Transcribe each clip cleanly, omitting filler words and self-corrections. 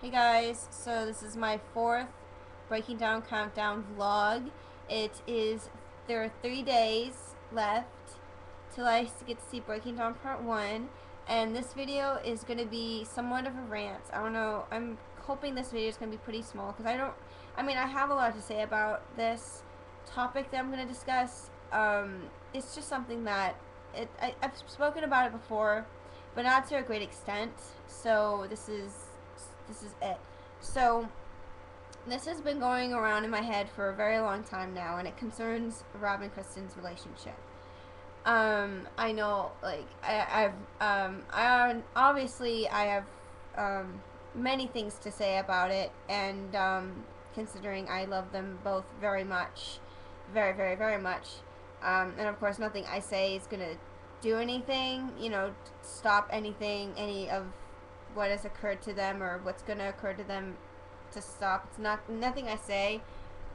Hey guys, so this is my fourth Breaking Down Countdown vlog. There are 3 days left till I get to see Breaking Down Part 1, and this video is going to be somewhat of a rant. I don't know, I'm hoping this video is going to be pretty small, because I have a lot to say about this topic that I'm going to discuss. It's just something that, I've spoken about it before, but not to a great extent, so this is it. So this has been going around in my head for a very long time now, and it concerns Rob and Kristen's relationship. I know, like, obviously I have, many things to say about it, and, considering I love them both very much, very, very, very much, and of course nothing I say is gonna do anything, stop anything, any of what has occurred to them or what's gonna occur to them to stop. It's nothing I say,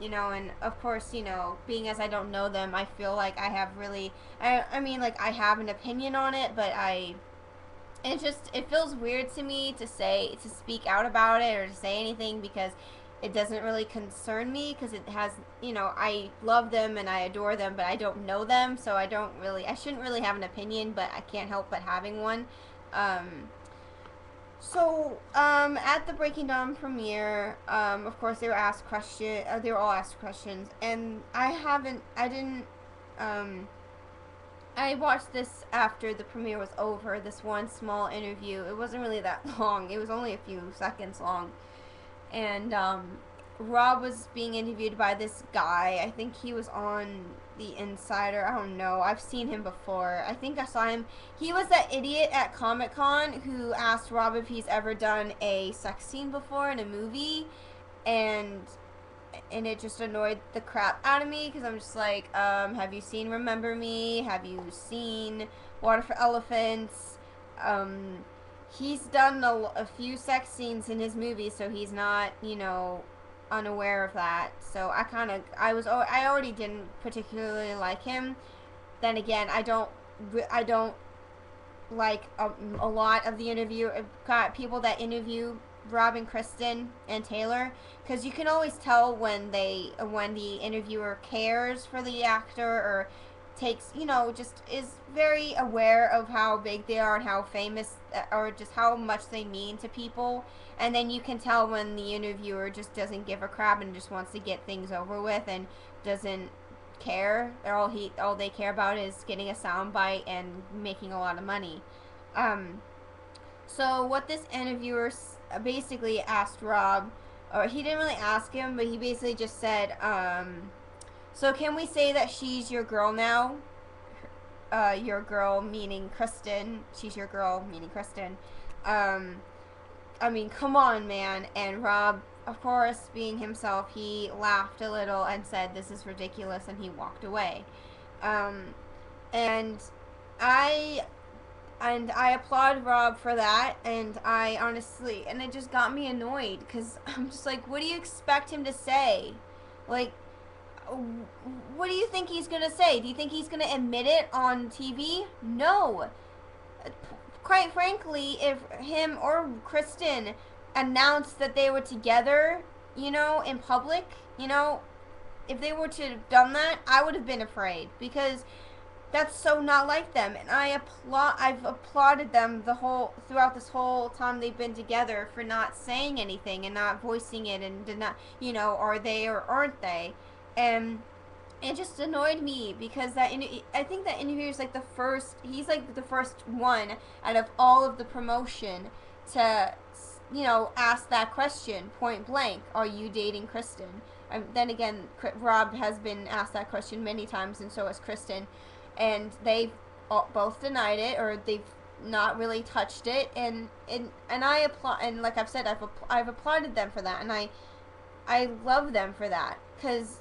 and of course, being as I don't know them, I feel like I have really, like I have an opinion on it, but it feels weird to me to speak out about it or to say anything because it doesn't really concern me because it has, I love them and I adore them, but I don't know them, so I shouldn't really have an opinion, but I can't help but having one. At the Breaking Dawn premiere, of course they were all asked questions, and I watched this after the premiere was over, this one small interview. It wasn't really that long, it was only a few seconds long, and, Rob was being interviewed by this guy. I think he was on The Insider. I don't know. I've seen him before. I think I saw him. He was that idiot at Comic-Con who asked Rob if he's ever done a sex scene before in a movie, and it just annoyed the crap out of me because I'm just like, have you seen Remember Me? Have you seen Water for Elephants? He's done a few sex scenes in his movies, so he's not, unaware of that. So I already didn't particularly like him. Then again, I don't like a lot of the interview. I've got people that interview Rob and Kristen and Taylor, because you can always tell when the interviewer cares for the actor or takes, just is very aware of how big they are and how famous or just how much they mean to people. And then you can tell when the interviewer just doesn't give a crap and just wants to get things over with and doesn't care. All they care about is getting a soundbite and making a lot of money. So what this interviewer basically asked Rob, or he didn't really ask him, but he basically just said, so can we say that she's your girl now? Your girl meaning Kristen. She's your girl meaning Kristen. Come on, man. And Rob, of course, being himself, he laughed a little and said, "This is ridiculous," and he walked away. And I applaud Rob for that, and and it just got me annoyed, because I'm just like, what do you expect him to say? Like, what do you think he's gonna say? Do you think he's gonna admit it on TV? No. Quite frankly, if him or Kristen announced that they were together, in public, if they were to have done that, I would have been afraid, because that's so not like them. And I've applauded them throughout this whole time they've been together for not saying anything and not voicing it and did not, are they or aren't they? And it just annoyed me because I think that interview is he's like the first one out of all of the promotion to, ask that question point blank. Are you dating Kristen? Then again, Rob has been asked that question many times, and so has Kristen, and they've both denied it, or they've not really touched it, and I applaud, and like I've said, I've applauded them for that, and I love them for that, because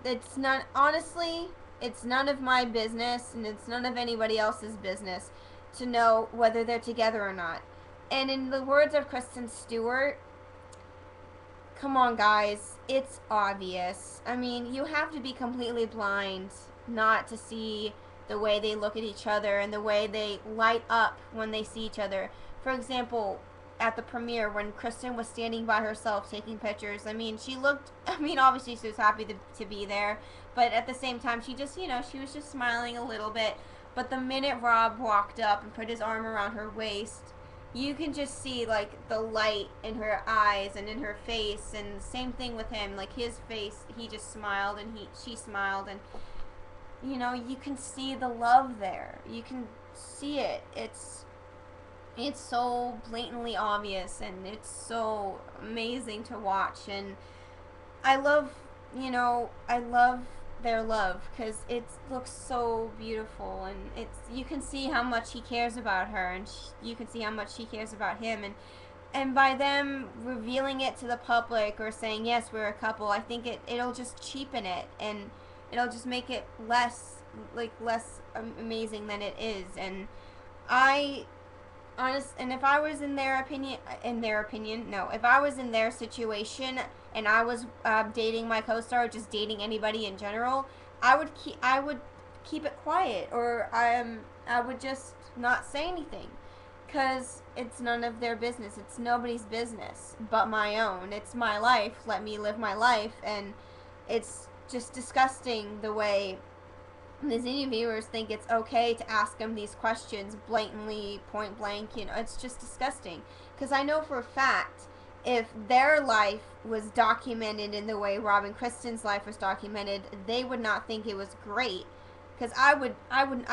it's not, honestly, it's none of my business, and it's none of anybody else's business to know whether they're together or not. And in the words of Kristen Stewart, come on, guys, it's obvious. I mean, you have to be completely blind not to see the way they look at each other and the way they light up when they see each other. For example, at the premiere when Kristen was standing by herself taking pictures. I mean, she looked, I mean, obviously she was happy to be there, but at the same time, she just, she was just smiling a little bit. But the minute Rob walked up and put his arm around her waist, you can just see, like, the light in her eyes and in her face, and same thing with him. Like, his face, he just smiled, and she smiled, and, you can see the love there. You can see it. It's so blatantly obvious, and it's so amazing to watch, and I love, I love their love because it looks so beautiful, and you can see how much he cares about her, and you can see how much she cares about him, and by them revealing it to the public or saying yes, we're a couple, I think it'll just cheapen it, and it'll just make it less amazing than it is. And and if I was in their opinion, no, if I was in their situation and I was dating my co-star, just dating anybody in general, I would keep it quiet, or I would just not say anything, because it's none of their business. It's nobody's business but my own. It's my life. Let me live my life. And it's just disgusting the way these interviewers think it's okay to ask them these questions blatantly, point blank. It's just disgusting. Because I know for a fact, if their life was documented in the way Rob and Kristen's life was documented, they would not think it was great. Because I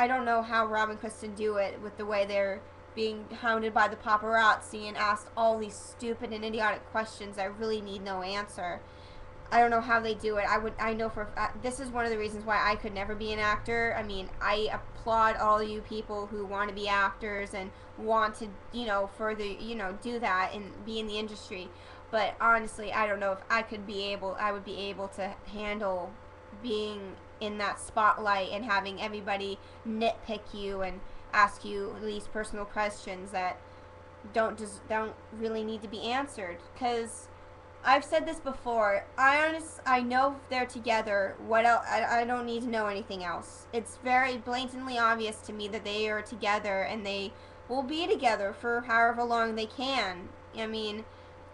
don't know how Rob and Kristen do it with the way they're being hounded by the paparazzi and asked all these stupid and idiotic questions that really need no answer. I don't know how they do it. I know this is one of the reasons why I could never be an actor. I mean, I applaud all you people who want to be actors and want to, further, do that and be in the industry. But honestly, I don't know if I would be able to handle being in that spotlight and having everybody nitpick you and ask you these personal questions that don't really need to be answered. Because I've said this before. I know they're together. What else? I don't need to know anything else. It's very blatantly obvious to me that they are together, and they will be together for however long they can. I mean,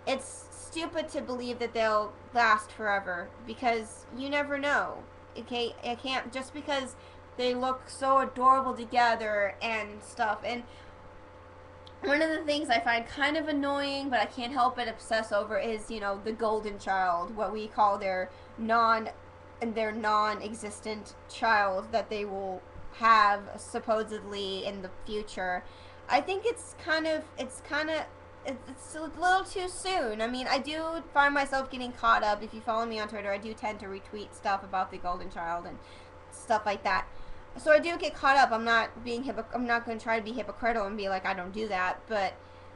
it's stupid to believe that they'll last forever, because you never know. Okay, I can't, just because they look so adorable together and stuff. And one of the things I find kind of annoying, but I can't help but obsess over, is, the golden child, what we call their non-existent child that they will have supposedly in the future. I think it's a little too soon. I mean, I do find myself getting caught up. If you follow me on Twitter, I do tend to retweet stuff about the golden child and stuff like that. So I do get caught up. I'm not going to try to be hypocritical and be like, I don't do that. But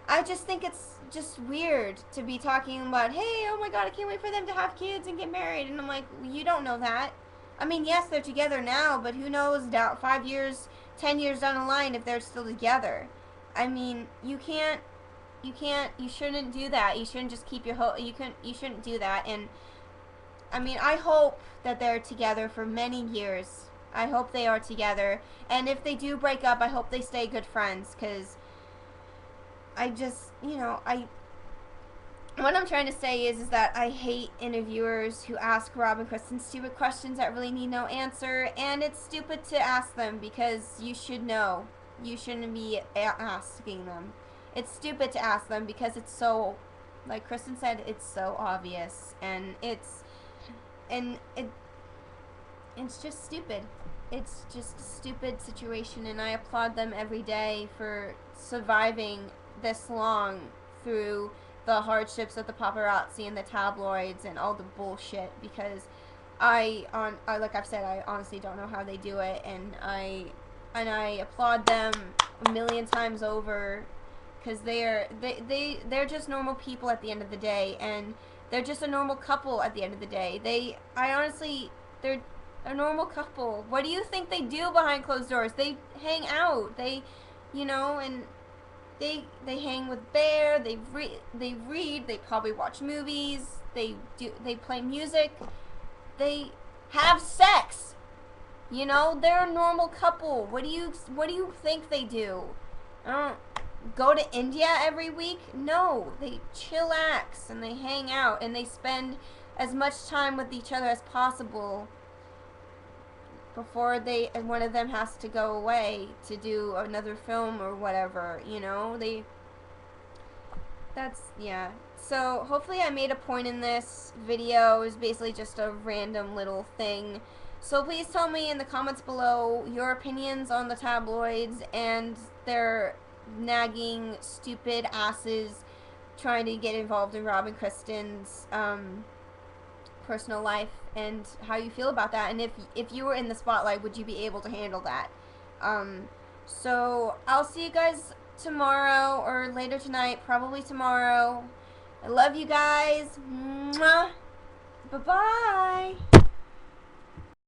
I just think it's just weird to be talking about, hey, oh my God, I can't wait for them to have kids and get married. And I'm like, you don't know that. I mean, yes, they're together now, but who knows, 5 years, 10 years down the line if they're still together. I mean, you shouldn't do that. You shouldn't just keep your you shouldn't do that. And I mean, I hope that they're together for many years. I hope they are together. And if they do break up, I hope they stay good friends, because I just, what I'm trying to say is that I hate interviewers who ask Rob and Kristen stupid questions that really need no answer, and it's stupid to ask them because you should know. You shouldn't be asking them. It's stupid to ask them because it's so, like Kristen said, it's so obvious, and it's just stupid. It's just a stupid situation, and I applaud them every day for surviving this long through the hardships of the paparazzi and the tabloids and all the bullshit, because like I've said, I honestly don't know how they do it, and I applaud them a million times over, because they're just normal people at the end of the day, and they're just a normal couple at the end of the day. They're a normal couple. What do you think they do behind closed doors? They hang out. They hang with Bear. They read. They probably watch movies. They play music. They have sex. They're a normal couple. What do you think they do? go to India every week. No, they chillax and they hang out and they spend as much time with each other as possible before one of them has to go away to do another film or whatever, you know? Yeah. So hopefully I made a point in this video. It was basically just a random little thing. So please tell me in the comments below your opinions on the tabloids and their nagging, stupid asses trying to get involved in Rob and Kristen's personal life, and how you feel about that, and if you were in the spotlight, would you be able to handle that? So I'll see you guys tomorrow or later tonight, probably tomorrow. I love you guys. Mwah. Bye-bye.